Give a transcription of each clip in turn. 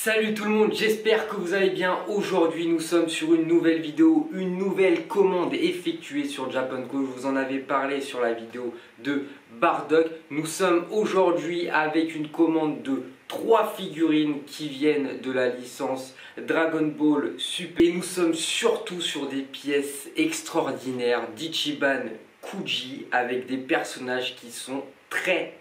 Salut tout le monde, j'espère que vous allez bien. Aujourd'hui nous sommes sur une nouvelle vidéo, une nouvelle commande effectuée sur Japanco. Je vous en avais parlé sur la vidéo de Bardock. Nous sommes aujourd'hui avec une commande de 3 figurines qui viennent de la licence Dragon Ball Super. Et nous sommes surtout sur des pièces extraordinaires d'Ichiban Kuji avec des personnages qui sont très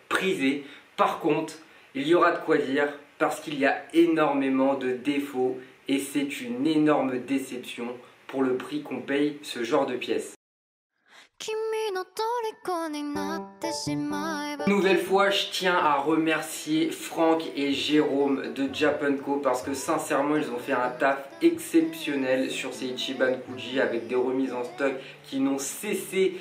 prisés. Par contre, il y aura de quoi dire parce qu'il y a énormément de défauts et c'est une énorme déception pour le prix qu'on paye ce genre de pièces. Une nouvelle fois, je tiens à remercier Franck et Jérôme de Japanco parce que sincèrement, ils ont fait un taf exceptionnel sur ces Ichiban Kuji avec des remises en stock qui n'ont cessé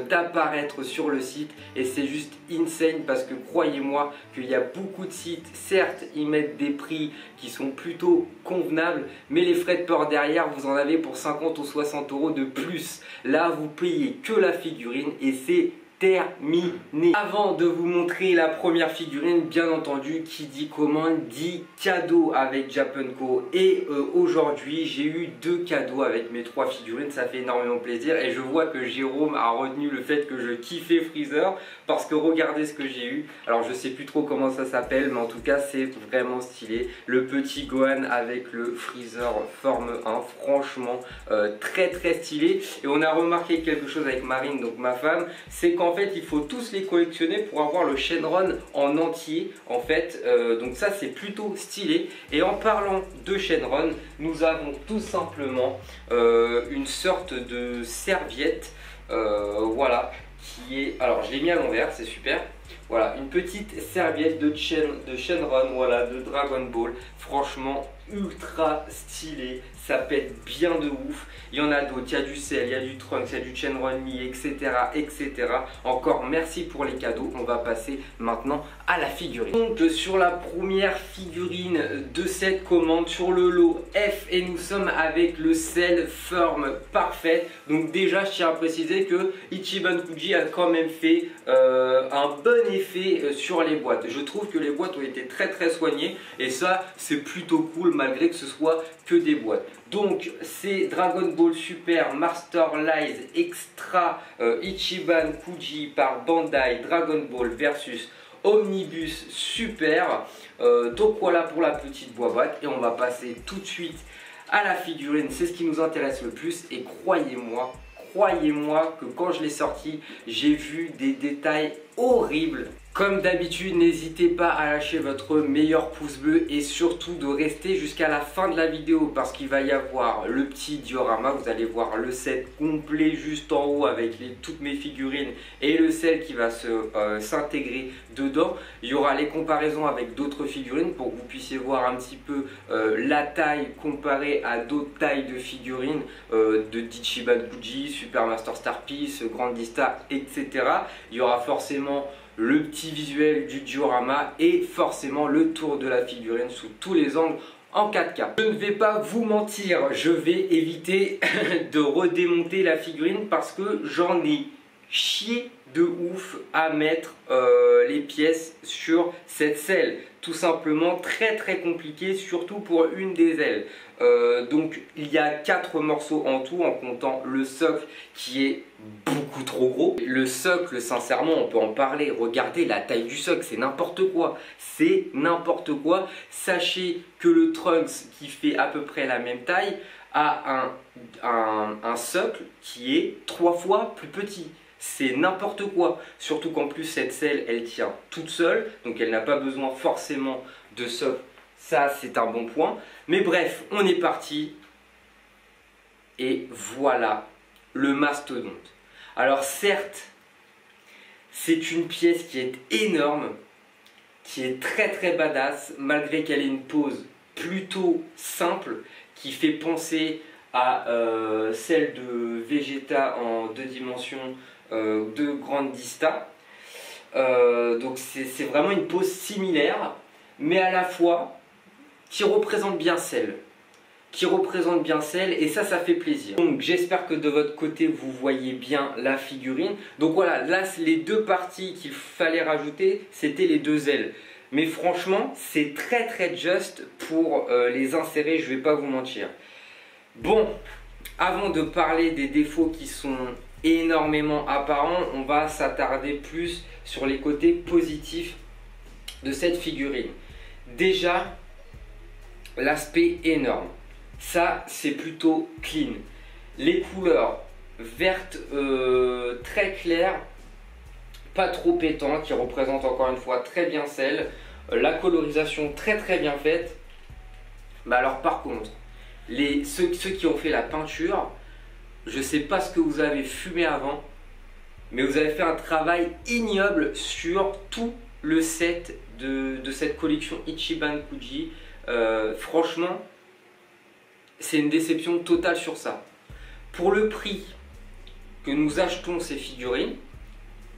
d'apparaître sur le site et c'est juste insane parce que croyez-moi qu'il y a beaucoup de sites, certes ils mettent des prix qui sont plutôt convenables mais les frais de port derrière vous en avez pour 50 ou 60 euros de plus. Là vous payez que la figurine et c'est terminé. Avant de vous montrer la première figurine, bien entendu, qui dit commande dit cadeau avec Japanco. Et aujourd'hui, j'ai eu 2 cadeaux avec mes 3 figurines. Ça fait énormément plaisir. Et je vois que Jérôme a retenu le fait que je kiffais Freezer. Parce que regardez ce que j'ai eu. Alors, je sais plus trop comment ça s'appelle. Mais en tout cas, c'est vraiment stylé. Le petit Gohan avec le Freezer forme 1. Franchement, très stylé. Et on a remarqué quelque chose avec Marine, donc ma femme. C'est qu'en fait il faut tous les collectionner pour avoir le Shenron en entier en fait, donc ça c'est plutôt stylé. Et en parlant de Shenron, nous avons tout simplement une sorte de serviette, voilà, qui est, alors je l'ai mis à l'envers, c'est super. Voilà, une petite serviette de Shenron, voilà, de Dragon Ball. Franchement, ultra stylé, ça pète bien de ouf. Il y en a d'autres, il y a du Cell, il y a du Trunks, il y a du Shenron Mi, etc. Encore merci pour les cadeaux. On va passer maintenant à la figurine. Donc sur la première figurine de cette commande, sur le lot F, et nous sommes avec le Cell forme parfaite. Donc déjà je tiens à préciser que Ichiban Kuji a quand même fait un bon effet sur les boîtes. Je trouve que les boîtes ont été très soignées et ça c'est plutôt cool malgré que ce soit que des boîtes. Donc c'est Dragon Ball Super Master Lies Extra Ichiban Kuji par Bandai Dragon Ball versus Omnibus Super. Donc voilà pour la petite boîte et on va passer tout de suite à la figurine. C'est ce qui nous intéresse le plus et croyez-moi que quand je l'ai sorti, j'ai vu des détails horribles. Comme d'habitude, n'hésitez pas à lâcher votre meilleur pouce bleu et surtout de rester jusqu'à la fin de la vidéo parce qu'il va y avoir le petit diorama. Vous allez voir le set complet juste en haut avec toutes mes figurines et le set qui va s'intégrer dedans. Il y aura les comparaisons avec d'autres figurines pour que vous puissiez voir un petit peu la taille comparée à d'autres tailles de figurines de Ichiban Kuji, Super Master Star Piece, Grandista, etc. Il y aura forcément le petit visuel du diorama et forcément le tour de la figurine sous tous les angles en 4K. Je ne vais pas vous mentir, je vais éviter de redémonter la figurine parce que j'en ai chié de ouf à mettre les pièces sur cette selle. Tout simplement très compliqué, surtout pour une des ailes. Donc il y a 4 morceaux en tout en comptant le socle qui est beaucoup trop gros. Le socle, sincèrement, on peut en parler. Regardez la taille du socle, c'est n'importe quoi. C'est n'importe quoi. Sachez que le Trunks, qui fait à peu près la même taille, a un socle qui est 3 fois plus petit. C'est n'importe quoi, surtout qu'en plus cette selle elle tient toute seule, donc elle n'a pas besoin forcément de socle, ça c'est un bon point. Mais bref, on est parti et voilà le mastodonte. Alors certes, c'est une pièce qui est énorme, qui est très badass, malgré qu'elle ait une pose plutôt simple, qui fait penser à celle de Vegeta en 2 dimensions de Grandista. Donc c'est vraiment une pose similaire, mais à la fois qui représente bien celle. Et ça fait plaisir. Donc j'espère que de votre côté vous voyez bien la figurine. Donc voilà, là les 2 parties qu'il fallait rajouter, c'était les 2 ailes. Mais franchement, c'est très très juste pour les insérer, je vais pas vous mentir. Bon, avant de parler des défauts qui sont énormément apparents, on va s'attarder plus sur les côtés positifs de cette figurine. Déjà, l'aspect énorme. Ça, c'est plutôt clean. Les couleurs vertes très claires, pas trop pétant, qui représente encore une fois très bien celle. La colorisation très très bien faite. Bah alors par contre, ceux qui ont fait la peinture, je sais pas ce que vous avez fumé avant, mais vous avez fait un travail ignoble sur tout le set de cette collection Ichiban Kuji. Franchement, c'est une déception totale sur ça. Pour le prix que nous achetons ces figurines,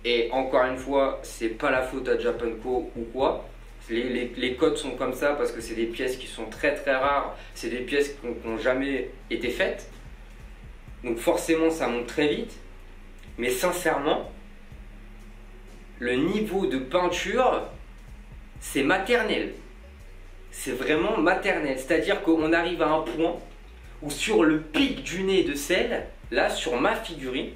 et encore une fois, c'est pas la faute à Japanco ou quoi. Les codes sont comme ça parce que c'est des pièces qui sont très très rares. C'est des pièces qui n'ont jamais été faites. Donc forcément, ça monte très vite. Mais sincèrement, le niveau de peinture, c'est maternel. C'est vraiment maternel. C'est-à-dire qu'on arrive à un point où sur le pic du nez de celle, là, sur ma figurine,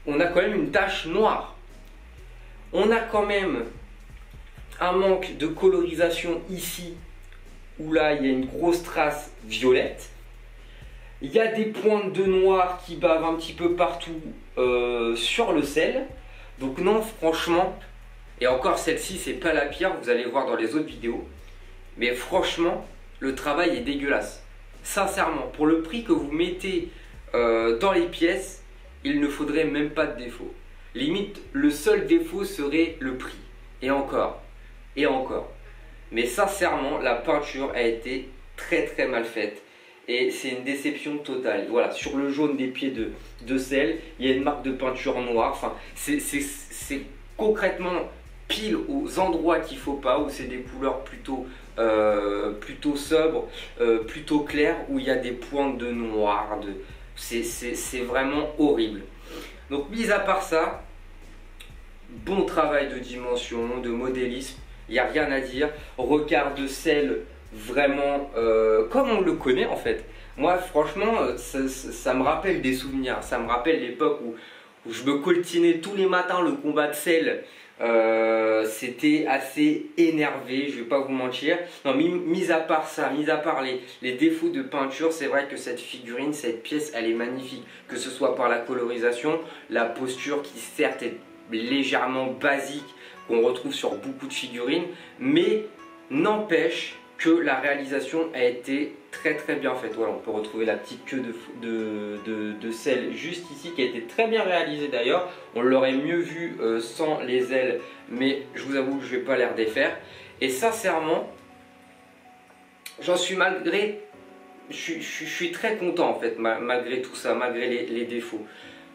on a quand même une tache noire. On a quand même un manque de colorisation ici, où là il y a une grosse trace violette. Il y a des pointes de noir qui bavent un petit peu partout sur le sel. Donc non, franchement, et encore celle-ci c'est pas la pire, vous allez voir dans les autres vidéos. Mais franchement, le travail est dégueulasse. Sincèrement, pour le prix que vous mettez dans les pièces, il ne faudrait même pas de défaut. Limite, le seul défaut serait le prix. Et encore. Et encore. Mais sincèrement, la peinture a été très très mal faite. Et c'est une déception totale. Voilà, sur le jaune des pieds de celle, il y a une marque de peinture noire. Enfin, c'est concrètement pile aux endroits qu'il ne faut pas, où c'est des couleurs plutôt sobres, plutôt claires, où il y a des pointes de noir. C'est vraiment horrible. Donc mis à part ça, bon travail de dimension, de modélisme, il n'y a rien à dire. Regard de sel vraiment comme on le connaît en fait. Moi franchement ça me rappelle des souvenirs, ça me rappelle l'époque où je me coltinais tous les matins le combat de sel. C'était assez énervé, je vais pas vous mentir. Non, mis à part ça, mis à part les défauts de peinture, c'est vrai que cette figurine, cette pièce, elle est magnifique. Que ce soit par la colorisation, la posture qui certes est légèrement basique, qu'on retrouve sur beaucoup de figurines, mais n'empêche que la réalisation a été très très bien faite. Voilà, on peut retrouver la petite queue de sel juste ici qui a été très bien réalisée d'ailleurs. On l'aurait mieux vu sans les ailes, mais je vous avoue que je ne vais pas les redéfaire. Et sincèrement, j'en suis je suis très content en fait, malgré tout ça, malgré les défauts.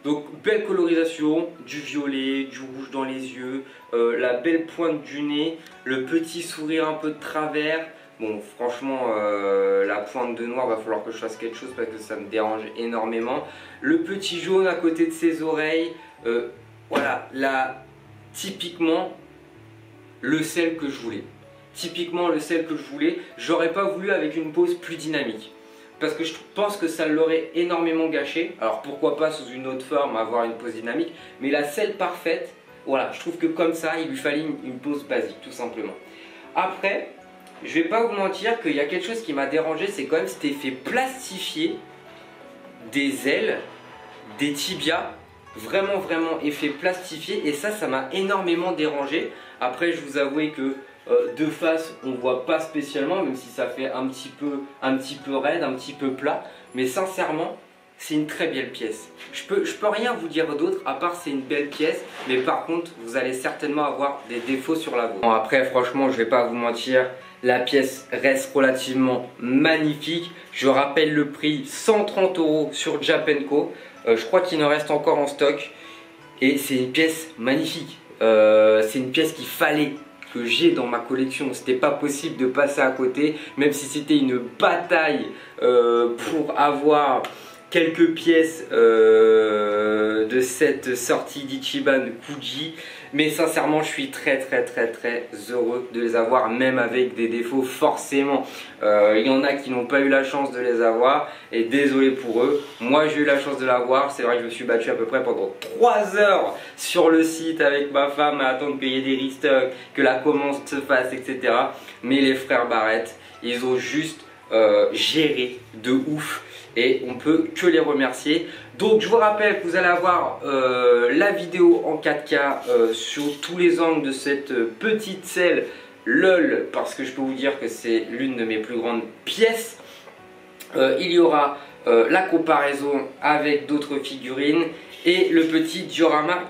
Donc belle colorisation, du violet, du rouge dans les yeux, la belle pointe du nez, le petit sourire un peu de travers. Bon franchement la pointe de noir va falloir que je fasse quelque chose parce que ça me dérange énormément. Le petit jaune à côté de ses oreilles, voilà, là typiquement le sel que je voulais. Typiquement le sel que je voulais, j'aurais pas voulu avec une pose plus dynamique. Parce que je pense que ça l'aurait énormément gâché. Alors pourquoi pas sous une autre forme avoir une pose dynamique. Mais la selle parfaite, voilà, je trouve que comme ça, il lui fallait une pose basique tout simplement. Après, je vais pas vous mentir qu'il y a quelque chose qui m'a dérangé, c'est quand même cet effet plastifié des ailes, des tibias. Vraiment effet plastifié. Et ça m'a énormément dérangé. Après, je vous avoue que de face on voit pas spécialement, même si ça fait un petit peu raide, un petit peu plat, mais sincèrement c'est une très belle pièce. Je peux rien vous dire d'autre à part c'est une belle pièce, mais par contre vous allez certainement avoir des défauts sur la vôtre. Bon, après franchement je vais pas vous mentir, la pièce reste relativement magnifique. Je rappelle le prix, 130 € sur Japanco. Je crois qu'il en reste encore en stock et c'est une pièce magnifique. C'est une pièce qu'il fallait que j'ai dans ma collection. C'était pas possible de passer à côté, même si c'était une bataille pour avoir quelques pièces de cette sortie d'Ichiban Kuji. Mais sincèrement, je suis très heureux de les avoir, même avec des défauts forcément. Il y en a qui n'ont pas eu la chance de les avoir et désolé pour eux. Moi j'ai eu la chance de l'avoir, c'est vrai que je me suis battu à peu près pendant 3 heures sur le site avec ma femme à attendre qu'il y ait des restocks, que la commande se fasse, etc. Mais les frères Barrett, ils ont juste géré de ouf et on peut que les remercier. Donc je vous rappelle que vous allez avoir la vidéo en 4K sur tous les angles de cette petite selle LOL, parce que je peux vous dire que c'est l'une de mes plus grandes pièces. Il y aura la comparaison avec d'autres figurines et le petit diorama.